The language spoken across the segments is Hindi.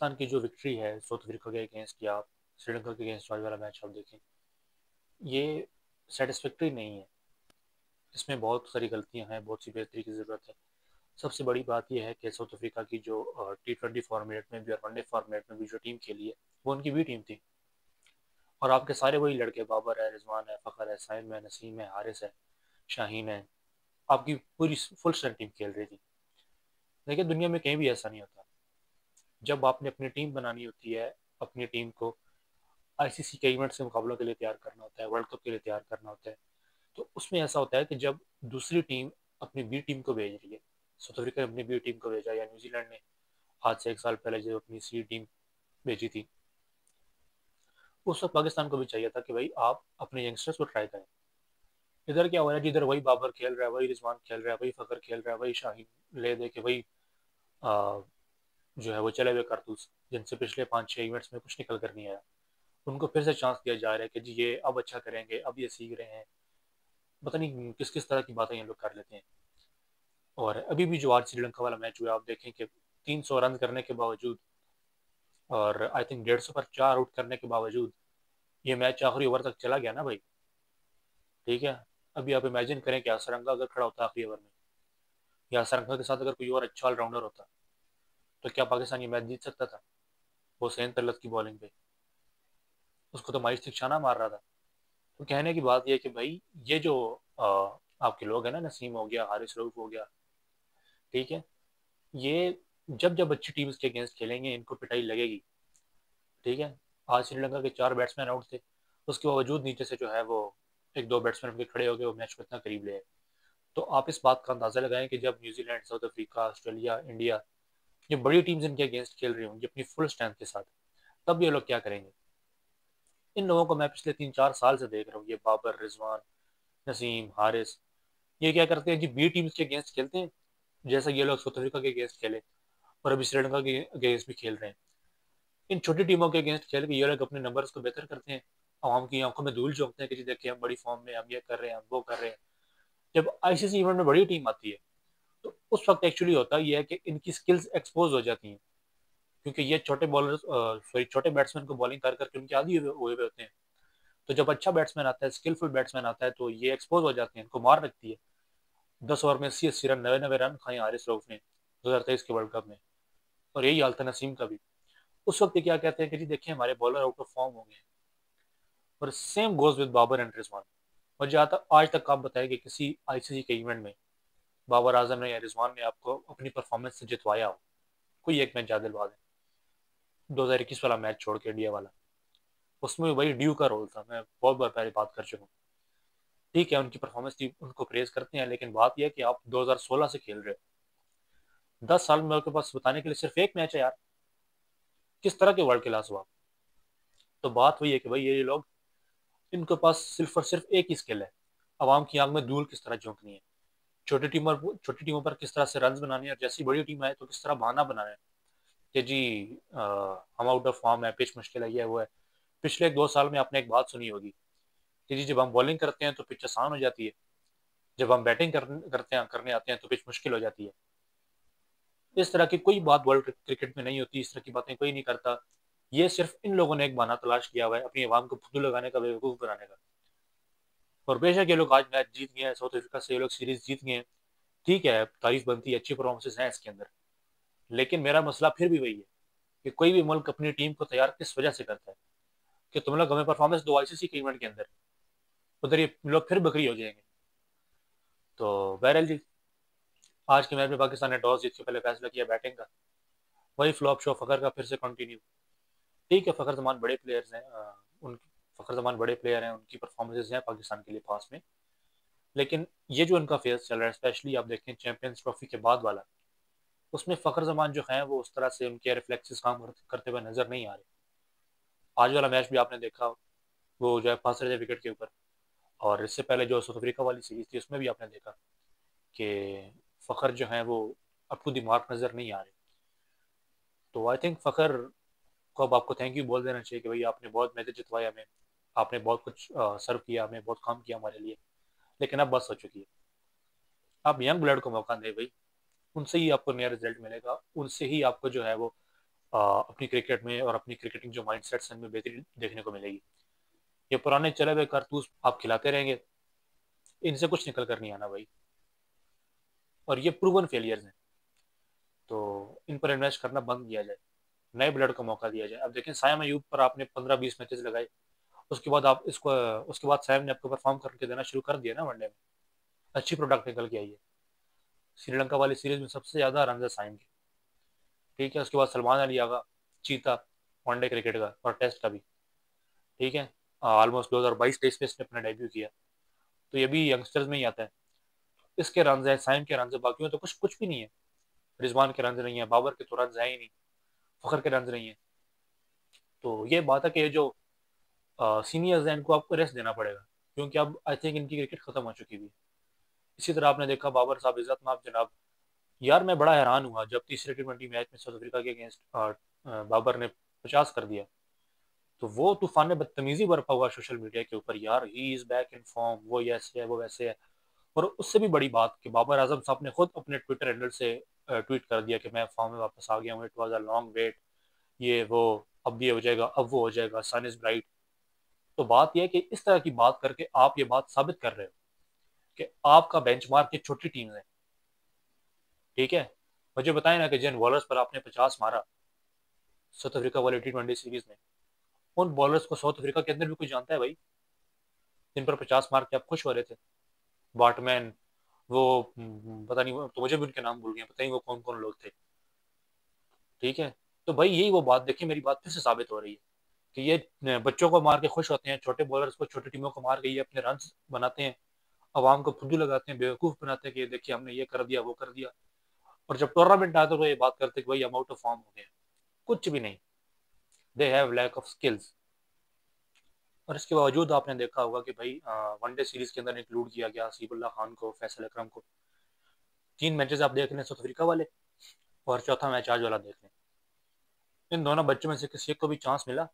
पाकिस्तान की जो विक्ट्री है साउथ अफ्रीका के अगेंस्ट या श्रीलंका के अगेंस्ट वाला मैच आप देखें, ये सेटिस्फैक्ट्री नहीं है। इसमें बहुत सारी गलतियां हैं, बहुत सी बेहतरी की ज़रूरत है। सबसे बड़ी बात यह है कि साउथ अफ्रीका की जो T20 फॉर्मेट में भी और वनडे फॉर्मेट में भी जो टीम खेली है वो उनकी भी टीम थी। और आपके सारे वही लड़के, बाबर है, रिजवान है, फ़खर है, साइम है, नसीम है, हारिस है, शाहीन है, आपकी पूरी फुल स्ट्रेंथ टीम खेल रही थी। लेकिन दुनिया में कहीं भी ऐसा नहीं होता। जब आपने अपनी टीम बनानी होती है, अपनी टीम को आईसीसी के इवेंट्स के मुकाबलों के लिए तैयार करना होता है, वर्ल्ड कप के लिए तैयार करना होता है, तो उसमें ऐसा होता है कि जब दूसरी टीम अपनी बी टीम को भेज रही है, साउथ अफ्रीका ने अपनी बी टीम को भेजा या न्यूजीलैंड ने आज से 1 साल पहले जो अपनी सी टीम भेजी थी, उस वक्त पाकिस्तान को भी चाहिए था कि भाई आप अपने यंगस्टर्स को ट्राई करें। इधर क्या हो रहा है, जिधर वही बाबर खेल रहा है, वही रिजवान खेल रहा है, वही फ़खर खेल रहा है, वही शाहीन ले दे के वही जो है वो चले हुए कारतूस जिनसे पिछले 5-6 इवेंट्स में कुछ निकल कर नहीं आया, उनको फिर से चांस दिया जा रहा है कि जी ये अब अच्छा करेंगे, अब ये सीख रहे हैं। पता नहीं किस किस तरह की बातें ये लोग कर लेते हैं। और अभी भी जो आज श्रीलंका वाला मैच हुआ, आप देखें कि 300 रन करने के बावजूद और आई थिंक 150 पर 4 आउट करने के बावजूद ये मैच आखिरी ओवर तक चला गया ना भाई। ठीक है, अभी आप इमेजिन करें कि असरंगा अगर खड़ा होता आखिरी ओवर में, या असरंगा के साथ अगर कोई और अच्छा ऑलराउंडर होता, तो क्या पाकिस्तान ये मैच जीत सकता था? हुसैन तलत की बॉलिंग पे उसको तो माइस निशाना मार रहा था। तो कहने की बात यह है कि भाई ये जो आ, आपके लोग हैं ना, नसीम हो गया, हारिस रऊफ हो गया, ठीक है, ये जब जब अच्छी टीम्स के अगेंस्ट खेलेंगे इनको पिटाई लगेगी। ठीक है, आज श्रीलंका के 4 बैट्समैन आउट थे, उसके बावजूद नीचे से जो है वो एक दो बैट्समैन उनके खड़े हो गए, वो मैच को इतना करीब ले आए। तो आप इस बात का अंदाजा लगाएं कि जब New Zealand, south Africa, Australia, India, ये बड़ी टीम्स इनके अगेंस्ट खेल रही होंगी अपनी फुल स्ट्रेंथ के साथ, तब ये लोग क्या करेंगे? इन लोगों को मैं पिछले 3-4 साल से देख रहा हूँ, ये बाबर, रिजवान, नसीम, हारिस, ये क्या करते हैं जी, बी टीम्स के अगेंस्ट खेलते हैं, जैसा ये लोग साउथ अफ्रीका के अगेंस्ट खेले और अभी श्रीलंका के अगेंस्ट भी खेल रहे हैं। इन छोटी टीमों के अगेंस्ट खेल के ये लोग अपने नंबर्स को बेहतर करते हैं, आवाम की आंखों में धूल झोंकते हैं कि जी देखिए हम बड़ी फॉर्म में, हम ये कर रहे हैं, हम वो कर रहे हैं। जब आईसीसी इवेंट में बड़ी टीम आती है, तो उस वक्त एक्चुअली होता ये है कि इनकी स्किल्स एक्सपोज हो जाती हैं, क्योंकि ये छोटे बॉलर, सॉरी, छोटे बैट्समैन को बॉलिंग कर करके उनके आदी हुए हुए होते हैं। तो जब अच्छा बैट्समैन आता है, स्किलफुल बैट्समैन आता है, तो ये एक्सपोज हो जाते हैं, इनको मार रखती है। 10 ओवर में 80-80 रन, 90-90 रन खाए हारिस रऊफ ने 2023 के वर्ल्ड कप में, और यही हाल था नसीम का भी। उस वक्त ये क्या कहते हैं कि जी देखिए हमारे बॉलर आउट ऑफ फॉर्म हो गए। और same goes with Babar and Rizwan. और जहाँ तक आज तक आप बताएं कि किसी आईसीसी के इवेंट में बाबर आजम ने या रिजवान ने आपको अपनी परफॉर्मेंस से जितवाया हो? कोई एक मैच याद दिलवा दें, 2021 वाला मैच छोड़ के, इंडिया वाला, उसमें वही ड्यू का रोल था। मैं बहुत बार पहले बात कर चुका हूँ। ठीक है, उनकी परफॉर्मेंस थी, उनको प्रेज करते हैं, लेकिन बात यह है कि आप 2016 से खेल रहे हो, 10 साल में आपके पास बताने के लिए सिर्फ एक मैच है यार। किस तरह के वर्ल्ड क्लास हो आप? तो बात वही है कि भाई ये लोग, इनके पास सिर्फ और सिर्फ एक ही स्किल है, आवाम की आंख में धूल किस तरह झोंकनी है, छोटी टीमों पर किस तरह से रन बनाने हैं, और जैसी बड़ी टीम आए तो किस तरह बहाना बनाना है कि जी हम आउट ऑफ फॉर्म है, पिच मुश्किल है, ये वो है। पिछले 2 साल में आपने एक बात सुनी होगी कि जी जब हम बॉलिंग करते हैं तो पिच आसान हो जाती है, जब हम बैटिंग करते हैं, करने आते हैं तो पिच मुश्किल हो जाती है। इस तरह की कोई बात वर्ल्ड क्रिकेट में नहीं होती, इस तरह की बातें कोई नहीं करता। ये सिर्फ इन लोगों ने एक बहाना तलाश किया हुआ है अपनी आवाम को फुद्दू लगाने का, बेवकूफ़ बनाने का। और बेशक ये लोग आज मैच जीत गए हैं, साउथ अफ्रीका से ये लोग सीरीज जीत गए हैं, ठीक है, तारीफ बनती है, अच्छी परफॉर्मेंसेज हैं इसके अंदर। लेकिन मेरा मसला फिर भी वही है कि कोई भी मुल्क अपनी टीम को तैयार किस वजह से करता है? कि तुम लोग हमें परफॉर्मेंस दो आईसीसी के इवेंट के अंदर, उधर ये लोग फिर बकरी हो जाएंगे। तो बहरहाल जी, आज के मैच में पाकिस्तान ने टॉस जीत के पहले फैसला किया बैटिंग का। वही फ्लॉप शो फ़खर का फिर से कंटिन्यू। ठीक है, फ़खर जमान बड़े प्लेयर्स हैं, उन फ़खर जमान बड़े प्लेयर हैं, उनकी परफॉर्मेंसेज हैं पाकिस्तान के लिए पास में। लेकिन ये जो उनका फेस चल रहा है, स्पेशली आप देखें चैंपियंस ट्रॉफी के बाद वाला, उसमें फ़खर जमान जो हैं वो उस तरह से उनके रिफ्लेक्सेस काम करते हुए नजर नहीं आ रहे। आज वाला मैच भी आपने देखा, वो जो है फंस रहे थे विकेट के ऊपर। और इससे पहले जो साउथ अफ्रीका वाली सीरीज थी उसमें भी आपने देखा कि फ़खर जो हैं वो अप टू दी मार्क नज़र नहीं आ रहे। तो आई थिंक फ़खर को अब आपको थैंक यू बोल देना चाहिए कि भाई आपने बहुत मैचेस जितवाए हमें, आपने बहुत कुछ सर्व किया, हमें बहुत काम किया हमारे लिए, लेकिन अब बस हो चुकी है। आप यंग ब्लड को मौका दें भाई, उनसे ही आपको नया रिजल्ट मिलेगा, उनसे ही आपको जो है वो अपनी क्रिकेट में और अपनी क्रिकेटिंग जो माइंड सेट्स में बेहतरी देखने को मिलेगी। ये पुराने चले हुए कारतूस आप खिलाते रहेंगे, इनसे कुछ निकल कर नहीं आना भाई। और ये प्रूवन फेलियर्स हैं, तो इन पर इन्वेस्ट करना बंद किया जाए, नए ब्लड को मौका दिया जाए। अब देखें सायम अयूब पर आपने 15-20 मैचेस लगाए, उसके बाद आप इसको, उसके बाद सायम ने आपको परफॉर्म करके देना शुरू कर दिया ना वनडे में, अच्छी प्रोडक्ट निकल के आई है। श्रीलंका वाली सीरीज में सबसे ज्यादा रन है साइम के। ठीक है, उसके बाद सलमान अली आगा, चीता, वनडे क्रिकेट का और टेस्ट का भी। ठीक है, ऑलमोस्ट 2022-23 में इसने अपना डेब्यू किया, तो ये भी यंगस्टर्स में ही आता है। इसके रन है, साइम के रन है, बाकी तो कुछ कुछ भी नहीं है। रिजवान के रन नहीं है, बाबर के तो रन है ही नहीं, फखर के रन नहीं है। तो ये बात है कि ये जो सीनियर्स हैं इनको आपको रेस्ट देना पड़ेगा, क्योंकि अब आई थिंक इनकी क्रिकेट खत्म हो चुकी है। इसी तरह आपने देखा बाबर साहब, इज्जत माब जनाब, यार मैं बड़ा हैरान हुआ जब तीसरे T20 मैच में साउथ अफ्रीका के अगेंस्ट बाबर ने 50 कर दिया, तो वो तूफान ने बदतमीजी बरपा हुआ सोशल मीडिया के ऊपर, यार he is back in form, वो ऐसे है वो वैसे है। और उससे भी बड़ी बात कि बाबर आजम साहब ने खुद अपने ट्विटर हैंडल से ट्वीट कर दिया कि मैं फॉर्म में वापस आ गया हूँ, it was a long wait, ये वो, अब ये हो जाएगा, अब वो हो जाएगा, सन इज ब्राइट। तो बात यह है कि इस तरह की बात करके आप ये बात साबित कर रहे हो कि आपका बेंचमार्क एक छोटी टीम है। ठीक है, मुझे बताएं ना कि जिन बॉलर्स पर आपने 50 मारा साउथ अफ्रीका वाली T20 सीरीज में, उन बॉलर्स को साउथ अफ्रीका के अंदर भी कोई जानता है भाई, जिन पर 50 मार के आप खुश हो रहे थे? बाटमैन, वो पता नहीं, तो मुझे भी उनके नाम भूल गए, पता नहीं वो कौन कौन लोग थे। ठीक है, तो भाई यही वो बात, देखिए मेरी बात फिर से साबित हो रही है कि ये बच्चों को मार के खुश होते हैं, छोटे बॉलर्स को, छोटी टीमों को मार के ये अपने रन बनाते हैं, अवाम को फुद्दू लगाते हैं, बेवकूफ बनाते हैं कि देखिए हमने ये कर दिया वो कर दिया। और जब टूर्नामेंट आता है तो ये बात करते हैं कि भाई हम आउट ऑफ फॉर्म हो गए। कुछ भी नहीं, they have lack of skills. और इसके बावजूद आपने देखा होगा कि भाई वनडे सीरीज के अंदर इंक्लूड किया गया हसीबुल्ला खान को, फैसल अकरम को। 3 मैचेस आप देख लें साउथ अफ्रीका वाले, और चौथा मैच आज वाला देख लें, इन दोनों बच्चों में से किसी एक को भी चांस मिला?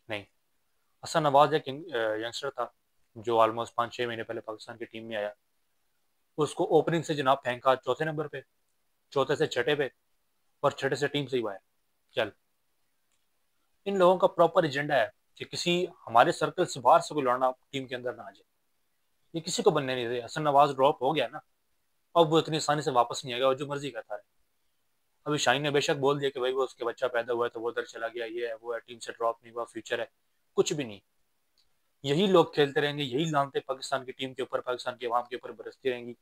नहीं। हसन नवाज एक यंगस्टर था जो ऑलमोस्ट 5-6 महीने पहले पाकिस्तान की टीम में आया, उसको ओपनिंग से जनाब फेंका चौथे नंबर पे, चौथे से छठे पे, और छठे से टीम से ही बाहर। चल, इन लोगों का प्रॉपर एजेंडा है कि किसी हमारे सर्कल से बाहर से कोई लड़ना टीम के अंदर ना आ जाए, ये किसी को बनने नहीं दे। हसन नवाज ड्रॉप हो गया ना, अब वो इतनी आसानी से वापस नहीं आएगा, और जो मर्जी करता है। अभी शाहीन ने बेशक बोल दिया कि भाई वो उसके बच्चा पैदा हुआ है तो वो उधर चला गया, ये है वो है, टीम से ड्रॉप नहीं हुआ, फ्यूचर है। कुछ भी नहीं, यही लोग खेलते रहेंगे, यही लानते पाकिस्तान की टीम के ऊपर, पाकिस्तान के अवाम के ऊपर बरसती रहेंगी।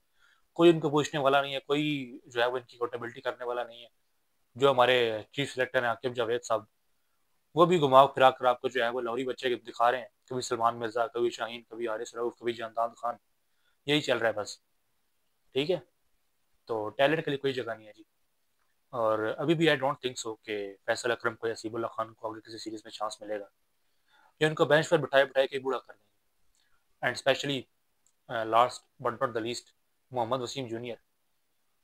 कोई उनको पूछने वाला नहीं है, कोई जो है वो इनकी अकाउंटेबिलिटी करने वाला नहीं है। जो हमारे चीफ सेलेक्टर हैं आकिब जावेद साहब, वो भी घुमाव फिरा कर आपको जो है वो लौरी बच्चे दिखा रहे हैं, कभी सलमान मिर्जा, कभी शाहीन, कभी हारिस रऊफ, कभी जानदान खान, यही चल रहा है बस। ठीक है, तो टैलेंट के लिए कोई जगह नहीं है जी। और अभी भी आई डोंट थिंक सो कि फैसल अकरम को या सीबुल्ला खान को आगे किसी सीरीज में चांस मिलेगा, ये उनको बेंच पर बिठाए बिठाए के बूढ़ा कर देंगे। And specially last but not the least, Mohammad Wasim junior.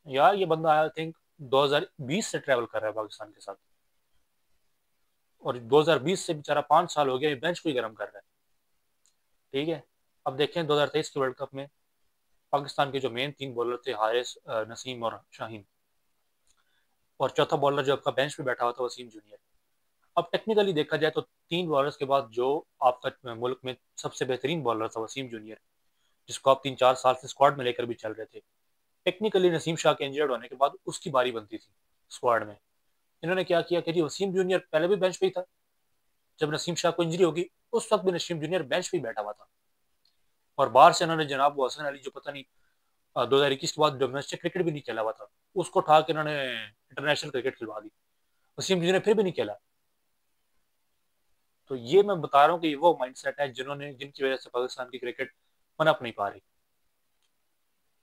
यार ये बंदा आई थिंक 2020 से ट्रैवल कर रहा है पाकिस्तान के साथ, और 2020 से बेचारा 5 साल हो गया ये बेंच को ही गर्म कर रहा है। ठीक है, अब देखें 2023 के वर्ल्ड कप में पाकिस्तान के जो मेन 3 बॉलर थे, हारिस, नसीम और शाहीन, और चौथा बॉलर जो आपका बेंच पे बैठा हुआ था वसीम जूनियर। अब टेक्निकली देखा जाए तो 3 बॉलर्स के बाद जो आपका मुल्क में सबसे बेहतरीन बॉलर था वसीम जूनियर, जिसको आप 3-4 साल से स्क्वाड में लेकर भी चल रहे थे, टेक्निकली नसीम शाह के इंजर्ड होने के बाद उसकी बारी बनती थी स्क्वाड में। इन्होंने क्या किया कि जी वसीम जूनियर पहले भी बेंच पे ही था, जब नसीम शाह को इंजरी होगी उस वक्त भी नसीम जूनियर बेंच पे ही बैठा हुआ था। और बाहर से इन्होंने जनाब वो हसन अली, जो पता नहीं 2021 के बाद डोमेस्टिक क्रिकेट भी नहीं खेला हुआ था, उसको उठा के इन्होंने इंटरनेशनल क्रिकेट खिलवा दी, वसीम जूनियर फिर भी नहीं खेला। तो ये मैं बता रहा हूँ कि ये वो माइंडसेट है जिन्होंने, जिनकी वजह से पाकिस्तान की क्रिकेट पनप नहीं पा रही।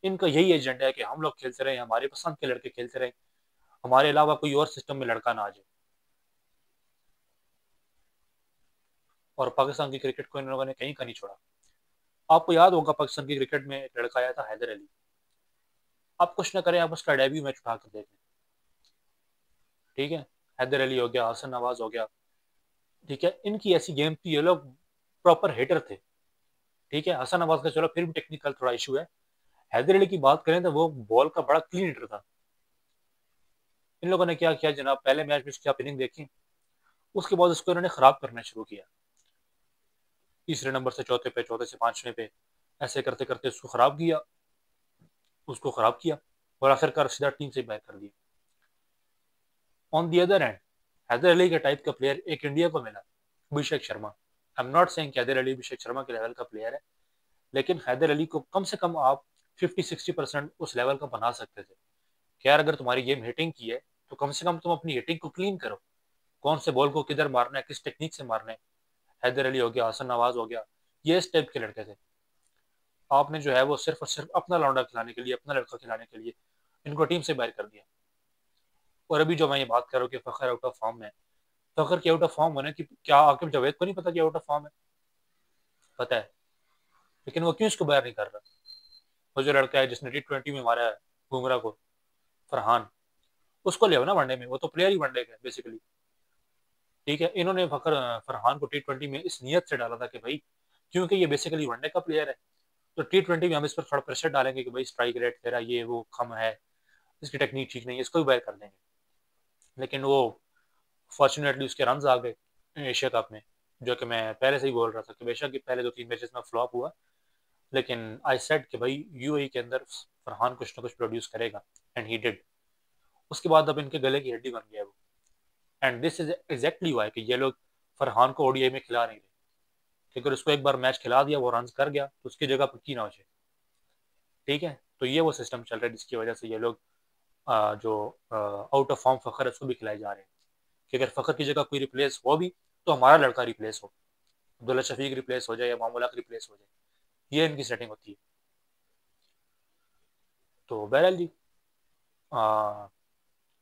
इनका यही एजेंडा है कि हम लोग खेलते रहे, हमारे पसंद के लड़के खेलते रहे, हमारे अलावा कोई और सिस्टम में लड़का ना आ जाए। और पाकिस्तान की क्रिकेट को इन लोगों ने कहीं का नहीं छोड़ा। आपको याद होगा पाकिस्तान की क्रिकेट में एक लड़का आया था हैदर अली, आप कुछ ना करें, आप उसका डेब्यू मैच उठा कर देख लें। ठीक है, हैदर अली हो गया, हसन नवाज हो गया। ठीक है, इनकी ऐसी गेम थी, ये लोग प्रॉपर हिटर थे। ठीक है, हसन नवाज का चलो फिर भी टेक्निकल थोड़ा इशू है, हैदर अली की बात करें तो वो बॉल का बड़ा क्लीन हिटर था। इन लोगों ने क्या किया जनाब, पहले मैच में उसकी आप इनिंग देखी, उसके बाद उसको इन्होंने ख़राब करना शुरू किया। तीसरे नंबर से चौथे पे, चौथे से पांचवें पे, ऐसे करते करते उसको ख़राब किया और आखिरकार सीधा टीम से बाहर कर दिया। On the other hand, Haidar Ali के टाइप का प्लेयर एक इंडिया को मिला, Abhishek Sharma. I am not saying कि हैदर अली अभिषेक शर्मा के लेवल का प्लेयर है, लेकिन हैदर अली को कम से कम आप 50-60% उस लेवल का बना सकते थे कि यार अगर तुम्हारी गेम हिटिंग की है तो कम से कम तुम अपनी हिटिंग को क्लीन करो, कौन से बॉल को किधर मारना है, किस टेक्निक से मारना है। हैदर अली हो गया, हसन नवाज हो गया, ये इस टाइप के लड़के थे। आपने जो है वो सिर्फ और सिर्फ अपना लौंडा खिलाने के लिए, अपना लड़का खिलाने के लिए इनको टीम से बाहर कर दिया। और अभी जो मैं ये बात कर रहा हूँ कि फखर आउट ऑफ फॉर्म है, फखर के आउट ऑफ फॉर्म होने की क्या आकिब जावेद को नहीं पता कि आउट ऑफ फॉर्म है? पता है, लेकिन वो क्यों इसको बाहर नहीं कर रहा? वो जो लड़का है जिसने T20 में मारा है बुमराह को, फरहान, उसको ले आओ ना वनडे में, वो तो प्लेयर ही वनडे का है बेसिकली। ठीक है, इन्होंने फखर फरहान को T20 में इस नीयत से डाला था कि भाई क्योंकि ये बेसिकली वनडे का प्लेयर है, तो T20 में हम इस पर थोड़ा प्रेशर डालेंगे कि भाई स्ट्राइक रेट तेरा ये वो कम है, इसकी टेक्निक ठीक नहीं है, इसको भी बाहर कर देंगे। लेकिन वो फॉर्चुनेटली उसके रन आ गए एशिया कप में, जो कि मैं पहले से ही बोल रहा था कि बेशक पहले 2-3 मैचेस में फ्लॉप हुआ, लेकिन आई सेड कि भाई यूएई के अंदर फरहान कुछ ना कुछ प्रोड्यूस करेगा, एंड ही डिड। उसके बाद अब इनके गले की हड्डी बन गया वो, and this is exactly Y कि ये लोग फरहान को ओडीआई में खिला नहीं रहे, कि अगर उसको एक बार मैच खिला दिया, वो रन कर गया, तो उसकी जगह पर की ना हो जाए। ठीक है, तो ये वो सिस्टम चल रहा है जिसकी वजह से ये लोग जो आउट ऑफ फॉर्म फखर है उसको भी खिलाए जा रहे हैं, कि अगर फखर की जगह कोई रिप्लेस हो भी तो हमारा लड़का रिप्लेस हो, अब्दुल्ला शफीक रिप्लेस हो जाए या मामूला रिप्लेस हो जाए, ये इनकी सेटिंग होती है। तो बहरहाल जी, आ,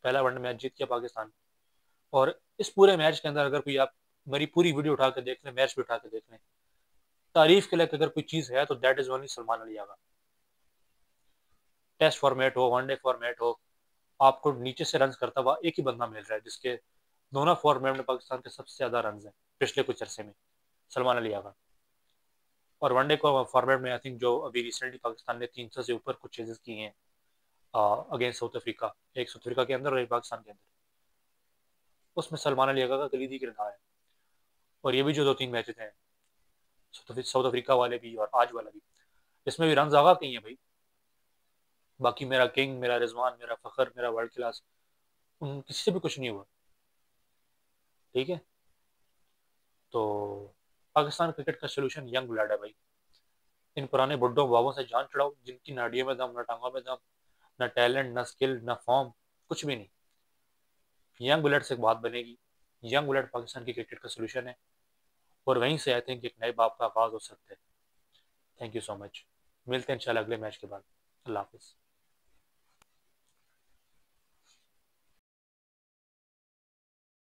पहला वनडे मैच जीत गया पाकिस्तान। और इस पूरे मैच के अंदर अगर कोई आप मेरी पूरी वीडियो उठा के देख लें, मैच भी उठा के देख लें, तारीफ के लायक अगर कोई चीज़ है तो that is only Salman Ali Agha. Test format हो, वनडे फॉर्मेट हो, आपको नीचे से रन करता हुआ एक ही बंदा मिल रहा है जिसके दोनों फॉर्मेट में पाकिस्तान के सबसे ज्यादा रन हैं पिछले कुछ अरसे में, सलमान अली आगा। और वनडे को फॉर्मेट में आई थिंक जो अभी रिसेंटली पाकिस्तान ने 300 से ऊपर कुछ चेजेस किए हैं अगेंस्ट साउथ अफ्रीका, एक साउथ अफ्रीका के अंदर और एक पाकिस्तान के अंदर, उसमें सलमान अली आगा का कलीदी किरदार है। और ये भी जो 2-3 मैचेस हैं, साउथ अफ्रीका वाले भी और आज वाला भी, इसमें भी रन आगा कहीं है भाई। बाकी मेरा किंग, मेरा रिजवान, मेरा फखर, मेरा वर्ल्ड क्लास, उन किसी से भी कुछ नहीं हुआ। ठीक है, तो पाकिस्तान क्रिकेट का सोल्यूशन यंग ब्लड है भाई। इन पुराने बुड्ढों बाबों से जान छुड़ाओ जिनकी नाड़ियों में दम, ना टांगों में दम, ना टैलेंट, ना स्किल, ना फॉर्म, कुछ भी नहीं। यंग ब्लड से बात बनेगी, यंग ब्लड पाकिस्तान की क्रिकेट का सोल्यूशन है, और वहीं से आई थिंक एक नए बाप का आगाज हो सकता है। थैंक यू सो मच, मिलते हैं इंशाल्लाह अगले मैच के बाद। अल्लाह हाफिज़।